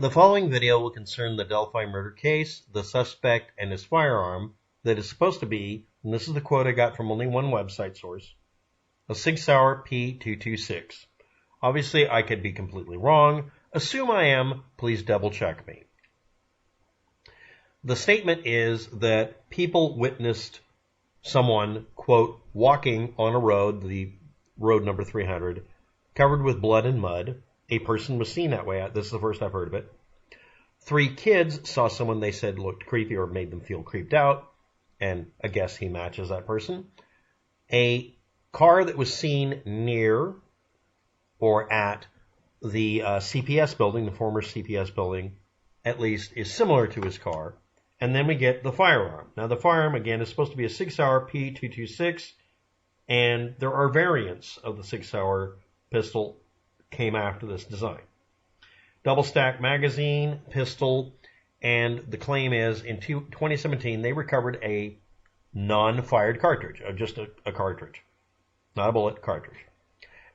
The following video will concern the Delphi murder case, the suspect, and his firearm that is supposed to be, and this is the quote I got from only one website source, a SIG Sauer P226. Obviously, I could be completely wrong. Assume I am. Please double check me. The statement is that people witnessed someone, quote, walking on a road, the road number 300, covered with blood and mud. A person was seen that way. This is the first I've heard of it. 3 kids saw someone they said looked creepy or made them feel creeped out, and I guess he matches that person. A car that was seen near or at the CPS building, the former CPS building, at least, is similar to his car. And then we get the firearm. Now, the firearm, again, is supposed to be a SIG Sauer P226, and there are variants of the SIG Sauer pistol came after this design. Double stack magazine, pistol, and the claim is in 2017 they recovered a non-fired cartridge, just a cartridge, not a bullet, cartridge.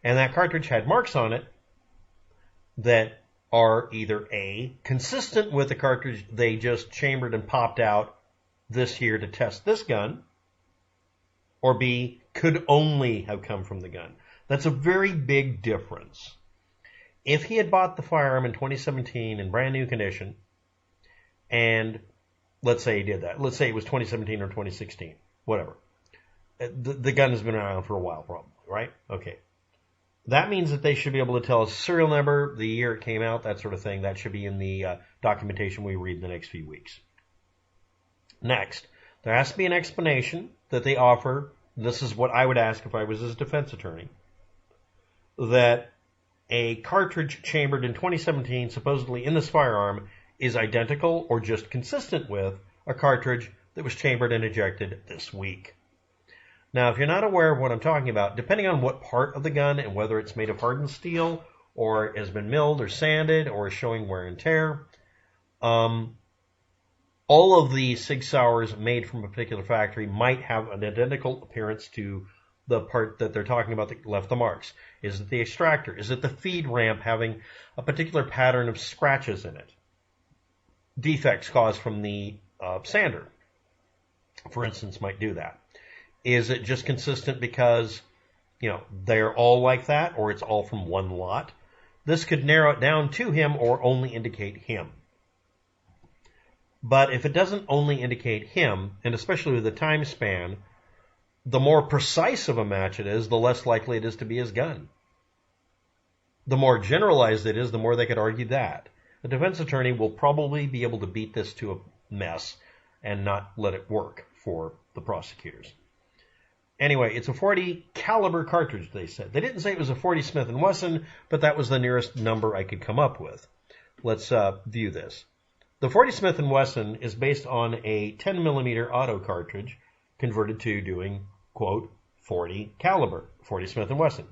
And that cartridge had marks on it that are either A, consistent with the cartridge they just chambered and popped out this year to test this gun, or B, could only have come from the gun. That's a very big difference. If he had bought the firearm in 2017 in brand new condition, and let's say he did that, let's say it was 2017 or 2016, whatever. The gun has been around for a while, probably, right? Okay. That means that they should be able to tell us serial number, the year it came out, that sort of thing. That should be in the documentation we read in the next few weeks. Next, there has to be an explanation that they offer. This is what I would ask if I was his defense attorney. That a cartridge chambered in 2017, supposedly in this firearm, is identical or just consistent with a cartridge that was chambered and ejected this week. Now, if you're not aware of what I'm talking about, depending on what part of the gun and whether it's made of hardened steel or has been milled or sanded or is showing wear and tear, all of the SIG Sauers made from a particular factory might have an identical appearance to the part that they're talking about that left the marks. Is it the extractor? Is it the feed ramp having a particular pattern of scratches in it? Defects caused from the sander, for instance, might do that. Is it just consistent because, they're all like that, or it's all from one lot? This could narrow it down to him or only indicate him. But if it doesn't only indicate him, and especially with the time span, the more precise of a match it is, the less likely it is to be his gun. The more generalized it is, the more they could argue that. The defense attorney will probably be able to beat this to a mess and not let it work for the prosecutors. Anyway, it's a .40 caliber cartridge, they said. They didn't say it was a .40 Smith & Wesson, but that was the nearest number I could come up with. Let's view this. The .40 Smith & Wesson is based on a 10mm auto cartridge converted to doing, quote, .40 caliber, .40 Smith & Wesson.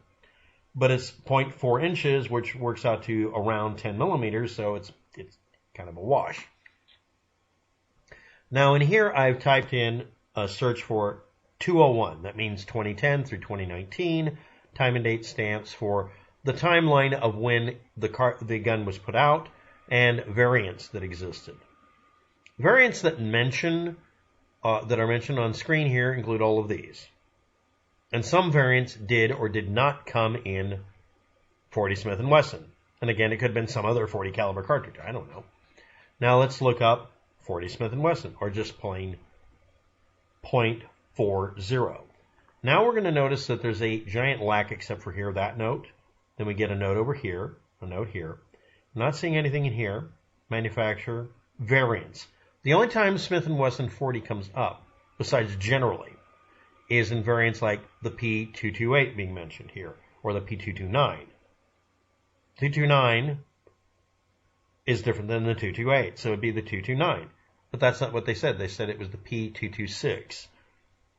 But it's 0.4 inches, which works out to around 10 millimeters, so it's kind of a wash. Now in here I've typed in a search for 201. That means 2010 through 2019. Time and date stamps for the timeline of when the gun was put out and variants that existed. Variants that are mentioned on screen here include all of these. And some variants did or did not come in .40 Smith & Wesson. And again, it could have been some other .40 caliber cartridge. I don't know. Now let's look up .40 Smith & Wesson, or just plain .40. Now we're going to notice that there's a giant lack except for here, that note. Then we get a note over here, a note here. I'm not seeing anything in here. Manufacturer, variants. The only time Smith & Wesson .40 comes up, besides generally, is in variants like the P228 being mentioned here, or the P229. 229 is different than the 228, so it would be the 229. But that's not what they said. They said it was the P226.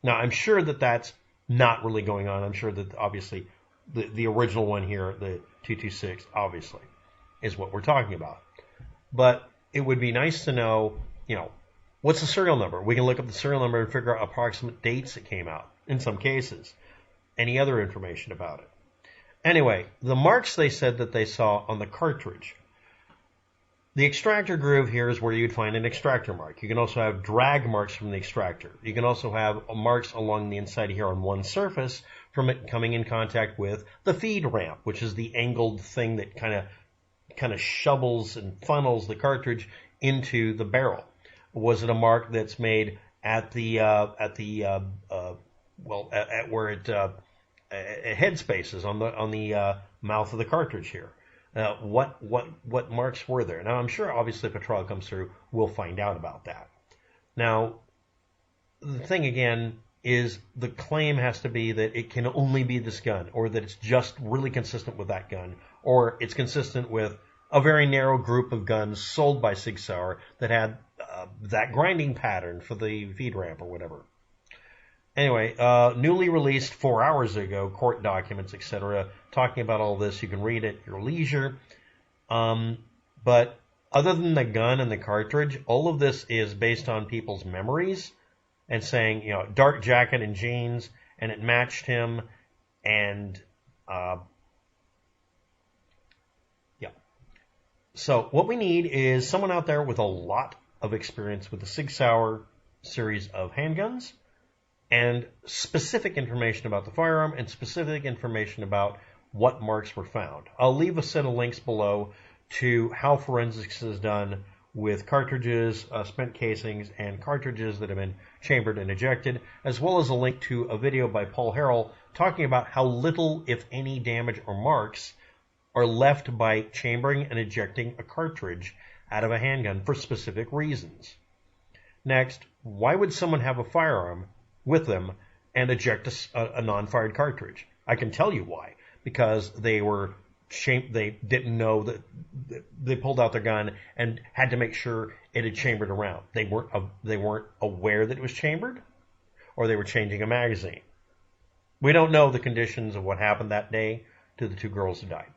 Now, I'm sure that that's not really going on. I'm sure that, obviously, the original one here, the 226, obviously, is what we're talking about. But it would be nice to know, what's the serial number? We can look up the serial number and figure out approximate dates it came out, in some cases. Any other information about it. Anyway, the marks they said that they saw on the cartridge The extractor groove here is where you'd find an extractor mark. You can also have drag marks from the extractor. You can also have marks along the inside here on one surface from it coming in contact with the feed ramp, which is the angled thing that kind of shovels and funnels the cartridge into the barrel. Was it a mark that's made at where it head spaces on the mouth of the cartridge here? What marks were there? Now, I'm sure, obviously, if a trial comes through, we'll find out about that. Now, the thing again is the claim has to be that it can only be this gun, or that it's just really consistent with that gun, or it's consistent with a very narrow group of guns sold by SIG Sauer that had that grinding pattern for the feed ramp or whatever. Anyway, newly released 4 hours ago, court documents, etc., talking about all this. You can read it at your leisure. But other than the gun and the cartridge, all of this is based on people's memories and saying, you know, dark jacket and jeans, and it matched him, and yeah. So what we need is someone out there with a lot of experience with the SIG Sauer series of handguns, and specific information about the firearm and specific information about what marks were found. I'll leave a set of links below to how forensics is done with cartridges, spent casings, and cartridges that have been chambered and ejected, as well as a link to a video by Paul Harrell talking about how little, if any, damage or marks are left by chambering and ejecting a cartridge out of a handgun for specific reasons. Next, why would someone have a firearm with them and eject a non-fired cartridge? I can tell you why. Because they didn't know that they pulled out their gun and had to make sure it had chambered around. They weren't aware that it was chambered, or they were changing a magazine. We don't know the conditions of what happened that day to the two girls who died.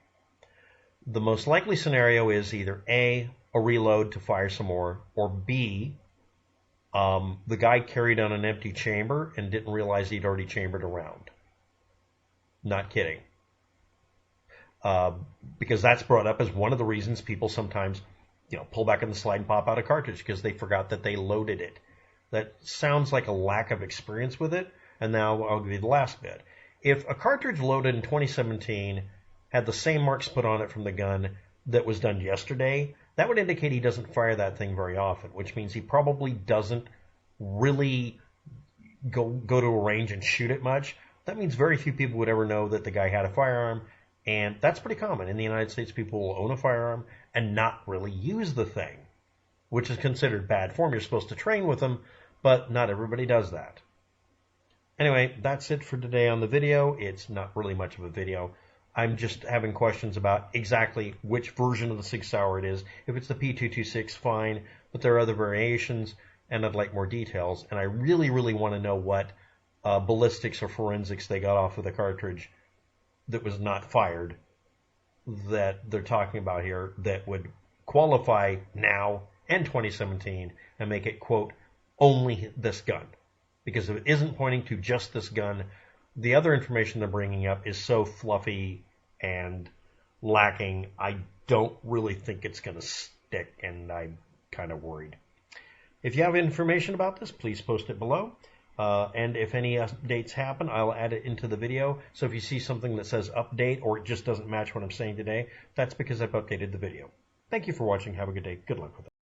The most likely scenario is either A, a reload to fire some more, or B, the guy carried on an empty chamber and didn't realize he'd already chambered around. Not kidding. Because that's brought up as one of the reasons people sometimes, pull back on the slide and pop out a cartridge because they forgot that they loaded it. That sounds like a lack of experience with it, and now I'll give you the last bit. If a cartridge loaded in 2017 had the same marks put on it from the gun that was done yesterday, that would indicate he doesn't fire that thing very often, which means he probably doesn't really go to a range and shoot it much. That means very few people would ever know that the guy had a firearm, and that's pretty common. In the United States, people will own a firearm and not really use the thing, which is considered bad form. You're supposed to train with them, but not everybody does that. Anyway, that's it for today on the video. It's not really much of a video. I'm just having questions about exactly which version of the SIG Sauer it is. If it's the P226, fine, but there are other variations, and I'd like more details. And I really, really want to know what ballistics or forensics they got off of the cartridge that was not fired that they're talking about here that would qualify now and 2017 and make it, quote, only this gun. Because if it isn't pointing to just this gun, the other information they're bringing up is so fluffy and lacking, I don't really think it's going to stick, and I'm kind of worried. If you have information about this, please post it below. And if any updates happen, I'll add it into the video. So if you see something that says update or it just doesn't match what I'm saying today, that's because I've updated the video. Thank you for watching. Have a good day. Good luck with it.